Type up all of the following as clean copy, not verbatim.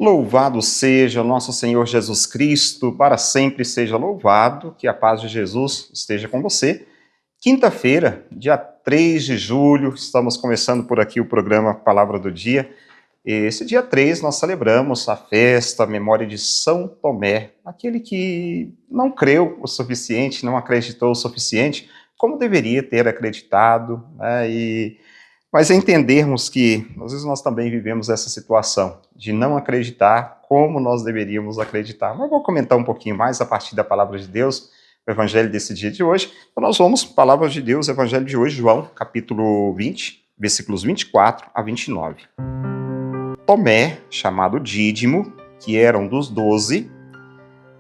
Louvado seja o nosso Senhor Jesus Cristo, para sempre seja louvado, que a paz de Jesus esteja com você. Quinta-feira, dia 3 de julho, estamos começando por aqui o programa Palavra do Dia. Esse dia 3 nós celebramos a festa, a memória de São Tomé, aquele que não creu o suficiente, não acreditou o suficiente, como deveria ter acreditado, né? Mas entendermos que, às vezes, nós também vivemos essa situação de não acreditar como nós deveríamos acreditar. Mas eu vou comentar um pouquinho mais a partir da Palavra de Deus, o Evangelho desse dia de hoje. Então nós vamos, Palavra de Deus, Evangelho de hoje, João, capítulo 20, versículos 24 a 29. Tomé, chamado Dídimo, que era um dos 12,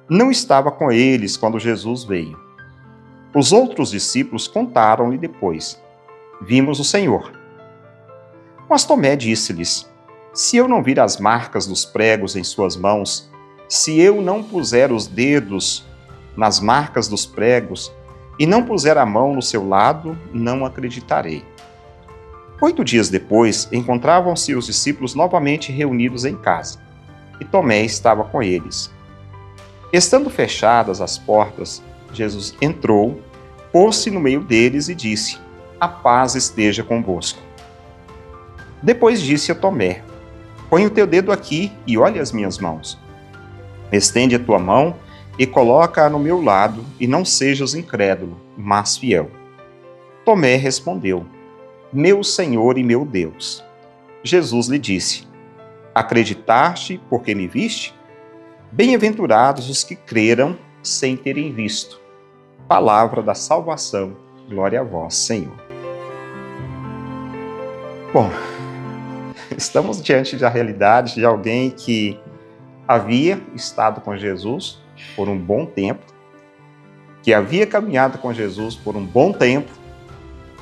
não estava com eles quando Jesus veio. Os outros discípulos contaram-lhe depois: vimos o Senhor. Mas Tomé disse-lhes: se eu não vir as marcas dos pregos em suas mãos, se eu não puser os dedos nas marcas dos pregos e não puser a mão no seu lado, não acreditarei. 8 dias depois, encontravam-se os discípulos novamente reunidos em casa, e Tomé estava com eles. Estando fechadas as portas, Jesus entrou, pôs-se no meio deles e disse: a paz esteja convosco. Depois disse a Tomé: põe o teu dedo aqui e olha as minhas mãos. Estende a tua mão e coloca-a no meu lado, e não sejas incrédulo, mas fiel. Tomé respondeu: meu Senhor e meu Deus. Jesus lhe disse: acreditaste porque me viste? Bem-aventurados os que creram sem terem visto. Palavra da salvação. Glória a vós, Senhor. Bom, estamos diante da realidade de alguém que havia estado com Jesus por um bom tempo, que havia caminhado com Jesus por um bom tempo,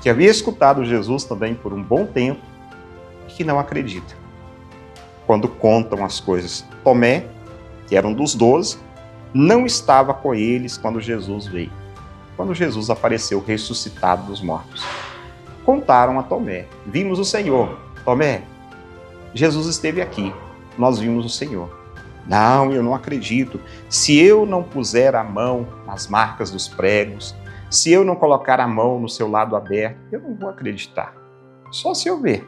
que havia escutado Jesus também por um bom tempo e que não acredita quando contam as coisas. Tomé, que era um dos 12, não estava com eles quando Jesus veio, quando Jesus apareceu ressuscitado dos mortos. Contaram a Tomé: vimos o Senhor. Tomé, Jesus esteve aqui, nós vimos o Senhor. Não, eu não acredito. Se eu não puser a mão nas marcas dos pregos, se eu não colocar a mão no seu lado aberto, eu não vou acreditar. Só se eu ver.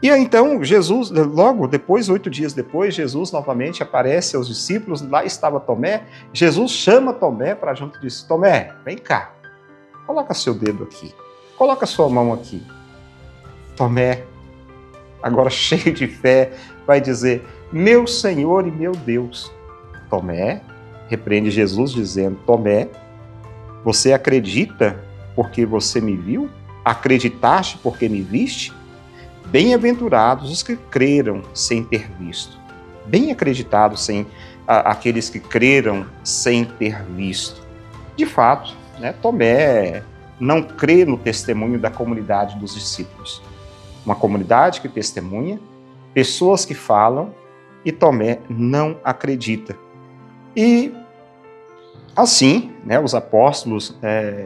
E então, Jesus, logo depois, 8 dias depois, Jesus novamente aparece aos discípulos, lá estava Tomé. Jesus chama Tomé para junto e diz: Tomé, vem cá, coloca seu dedo aqui, coloca sua mão aqui. Tomé, agora cheio de fé, vai dizer: meu Senhor e meu Deus. Tomé repreende Jesus dizendo: Tomé, você acredita porque você me viu? Acreditaste porque me viste? Bem-aventurados os que creram sem ter visto. Bem acreditados aqueles que creram sem ter visto. De fato, Tomé não crê no testemunho da comunidade dos discípulos. Uma comunidade que testemunha, pessoas que falam, e Tomé não acredita. E assim, os apóstolos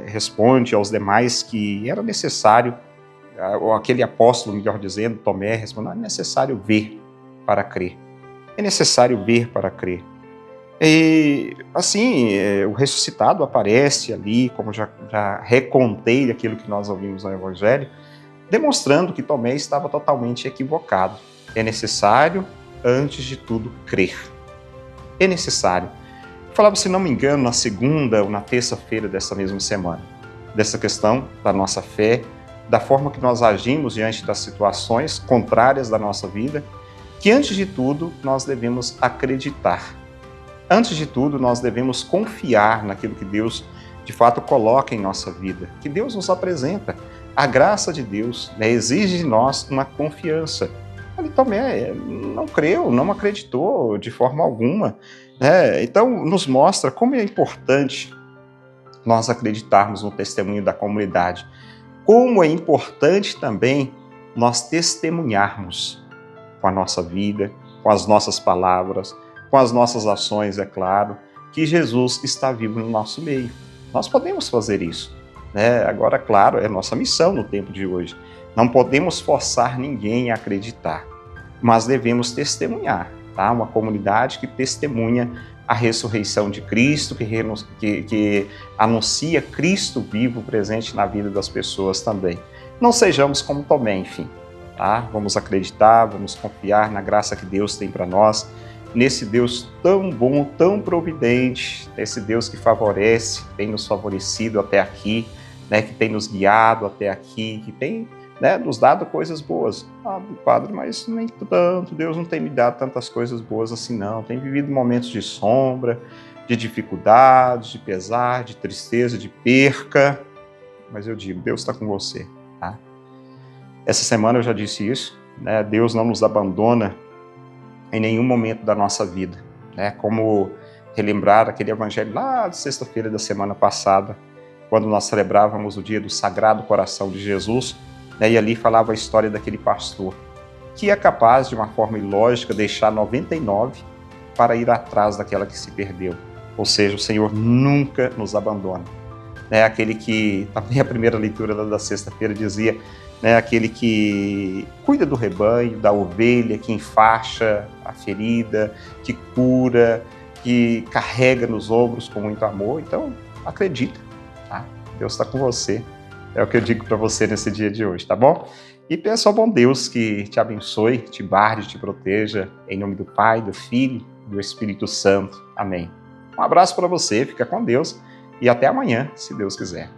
respondem aos demais que era necessário, ou aquele apóstolo, melhor dizendo, Tomé, responde: é necessário ver para crer. É necessário ver para crer. E assim, o ressuscitado aparece ali, como já recontei aquilo que nós ouvimos no Evangelho, demonstrando que Tomé estava totalmente equivocado. É necessário, antes de tudo, crer. É necessário. Eu falava, se não me engano, na segunda ou na terça-feira dessa mesma semana, dessa questão da nossa fé, da forma que nós agimos diante das situações contrárias da nossa vida, que antes de tudo nós devemos acreditar. Antes de tudo nós devemos confiar naquilo que Deus de fato coloca em nossa vida, que Deus nos apresenta. A graça de Deus exige de nós uma confiança. Ele também não creu, não acreditou de forma alguma. Então nos mostra como é importante nós acreditarmos no testemunho da comunidade. Como é importante também nós testemunharmos com a nossa vida, com as nossas palavras, com as nossas ações, é claro, que Jesus está vivo no nosso meio. Nós podemos fazer isso. Agora, claro, é nossa missão no tempo de hoje. Não podemos forçar ninguém a acreditar, mas devemos testemunhar. tá? Uma comunidade que testemunha a ressurreição de Cristo, que anuncia Cristo vivo presente na vida das pessoas também. Não sejamos como Tomé, enfim, tá? Vamos acreditar, vamos confiar na graça que Deus tem para nós, nesse Deus tão bom, tão providente, nesse Deus que favorece, que tem nos favorecido até aqui, né, que tem nos guiado até aqui, que tem, né, nos dado coisas boas. Ah, padre, mas nem tanto, Deus não tem me dado tantas coisas boas assim não, tem vivido momentos de sombra, de dificuldades, de pesar, de tristeza, de perca, mas eu digo, Deus está com você, tá? Essa semana eu já disse isso, né, Deus não nos abandona em nenhum momento da nossa vida, né, como relembrar aquele evangelho lá de sexta-feira da semana passada, quando nós celebrávamos o dia do Sagrado Coração de Jesus, né, e ali falava a história daquele pastor, que é capaz, de uma forma ilógica, deixar 99 para ir atrás daquela que se perdeu. Ou seja, o Senhor nunca nos abandona. Né, aquele que, também a primeira leitura da sexta-feira dizia, né, aquele que cuida do rebanho, da ovelha, que enfaixa a ferida, que cura, que carrega nos ombros com muito amor. Então, acredita. Tá? Deus está com você, é o que eu digo para você nesse dia de hoje, tá bom? E peço ao bom Deus que te abençoe, te guarde, te proteja, em nome do Pai, do Filho e do Espírito Santo. Amém. Um abraço para você, fica com Deus e até amanhã, se Deus quiser.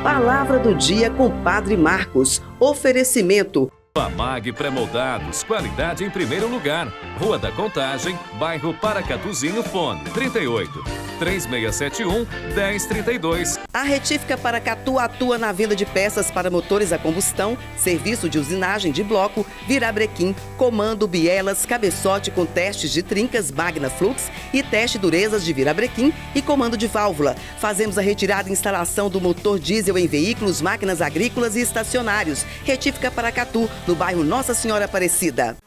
Palavra do dia com Padre Marcos. Oferecimento. Amag Pré-Moldados, qualidade em primeiro lugar. Rua da Contagem, bairro Paracatuzinho, fone 38-3671-1032. A Retífica Paracatu atua na venda de peças para motores a combustão, serviço de usinagem de bloco, virabrequim, comando, bielas, cabeçote com testes de trincas Magna Flux e teste durezas de virabrequim e comando de válvula. Fazemos a retirada e instalação do motor diesel em veículos, máquinas agrícolas e estacionários. Retífica Paracatu, no bairro Nossa Senhora Aparecida.